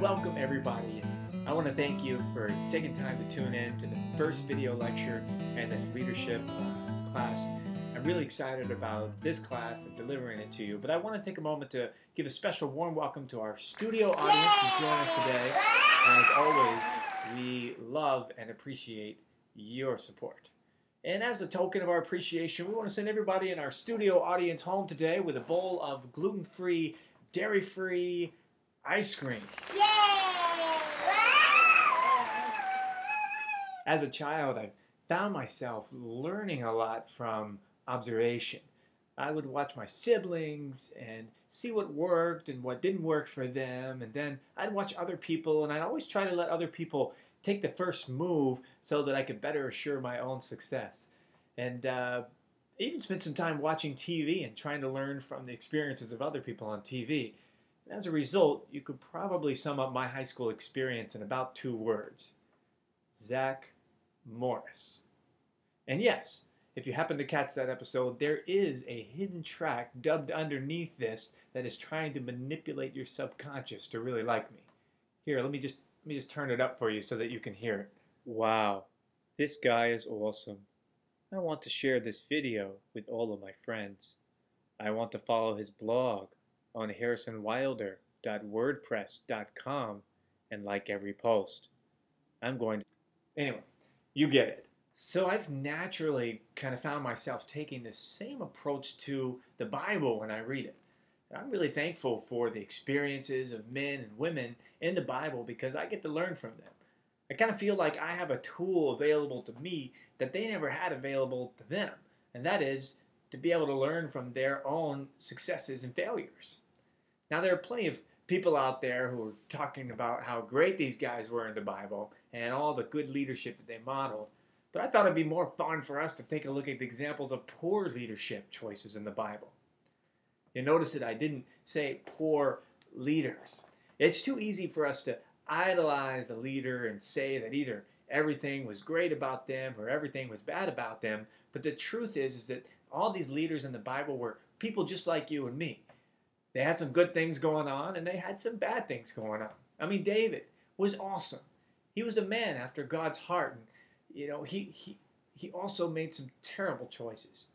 welcome everybody. I want to thank you for taking time to tune in to the first video lecture and this leadership class. I'm really excited about this class and delivering it to you, but I want to take a moment to give a special warm welcome to our studio audience who's joined us today. And as always, we love and appreciate your support. And as a token of our appreciation, we want to send everybody in our studio audience home today with a bowl of gluten-free, dairy-free ice cream. Yay! As a child, I found myself learning a lot from observation. I would watch my siblings and see what worked and what didn't work for them, and then I'd watch other people, and I'd always try to let other people take the first move so that I could better assure my own success. And even spent some time watching TV and trying to learn from the experiences of other people on TV. And as a result, you could probably sum up my high school experience in about 2 words. Zach Morris. And yes, if you happen to catch that episode, there is a hidden track dubbed underneath this that is trying to manipulate your subconscious to really like me. Here, let me just turn it up for you so that you can hear it. Wow, this guy is awesome. I want to share this video with all of my friends. I want to follow his blog on harrisonwilder.wordpress.com and like every post. I'm going to... Anyway, you get it. So I've naturally kind of found myself taking the same approach to the Bible when I read it. And I'm really thankful for the experiences of men and women in the Bible because I get to learn from them. I kind of feel like I have a tool available to me that they never had available to them. And that is to be able to learn from their own successes and failures. Now, there are plenty of people out there who are talking about how great these guys were in the Bible and all the good leadership that they modeled. But I thought it'd be more fun for us to take a look at the examples of poor leadership choices in the Bible. You notice that I didn't say poor leaders. It's too easy for us to idolize a leader and say that either everything was great about them or everything was bad about them. But the truth is that all these leaders in the Bible were people just like you and me. They had some good things going on and they had some bad things going on. I mean, David was awesome. He was a man after God's heart. And, you know, he also made some terrible choices.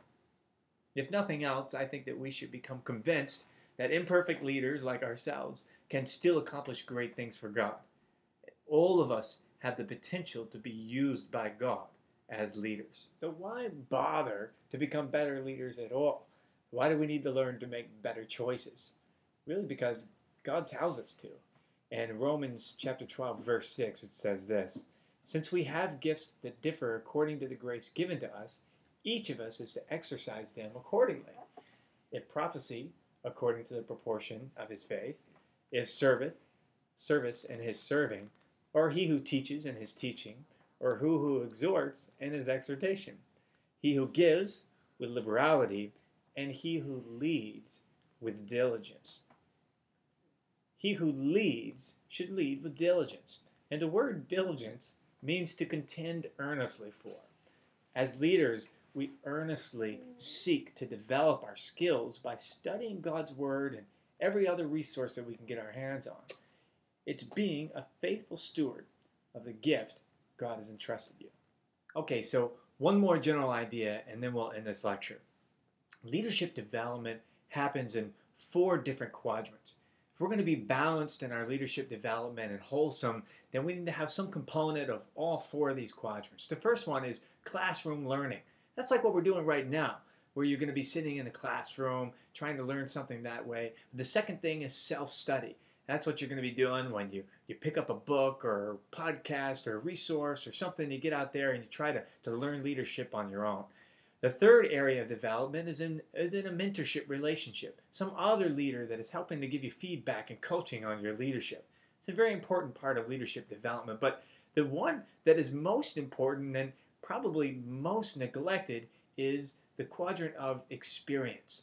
If nothing else, I think that we should become convinced that imperfect leaders like ourselves can still accomplish great things for God. All of us have the potential to be used by God as leaders. So why bother to become better leaders at all? Why do we need to learn to make better choices? Really, because God tells us to. And in Romans chapter 12, verse 6, it says this: "Since we have gifts that differ according to the grace given to us, each of us is to exercise them accordingly. If prophecy, according to the proportion of his faith, if service in his serving, or he who teaches in his teaching, or who exhorts in his exhortation, he who gives with liberality, and he who leads with diligence." He who leads should lead with diligence. And the word diligence means to contend earnestly for. As leaders, we earnestly seek to develop our skills by studying God's Word and every other resource that we can get our hands on. It's being a faithful steward of the gift God has entrusted you. Okay, so one more general idea and then we'll end this lecture. Leadership development happens in 4 different quadrants. If we're going to be balanced in our leadership development and wholesome, then we need to have some component of all 4 of these quadrants. The first one is classroom learning. That's like what we're doing right now, where you're going to be sitting in a classroom trying to learn something that way. The second thing is self-study. That's what you're going to be doing when you pick up a book or a podcast or a resource or something. You get out there and you try to learn leadership on your own. The third area of development is in a mentorship relationship. Some other leader that is helping to give you feedback and coaching on your leadership. It's a very important part of leadership development, but the one that is most important and probably most neglected is the quadrant of experience.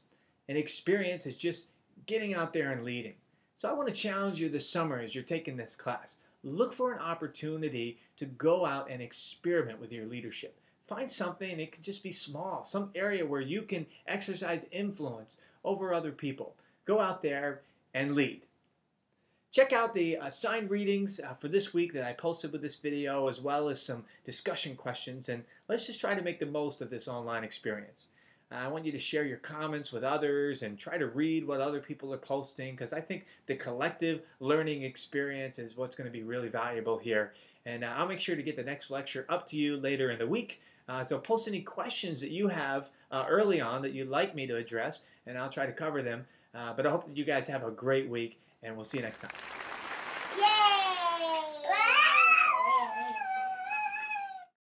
And experience is just getting out there and leading. So I want to challenge you this summer as you're taking this class. Look for an opportunity to go out and experiment with your leadership. Find something, it could just be small, some area where you can exercise influence over other people. Go out there and lead. Check out the signed readings for this week that I posted with this video, as well as some discussion questions, and let's just try to make the most of this online experience. I want you to share your comments with others and try to read what other people are posting, because I think the collective learning experience is what's going to be really valuable here. And I'll make sure to get the next lecture up to you later in the week. So post any questions that you have early on that you'd like me to address, and I'll try to cover them. But I hope that you guys have a great week, and we'll see you next time. Yay!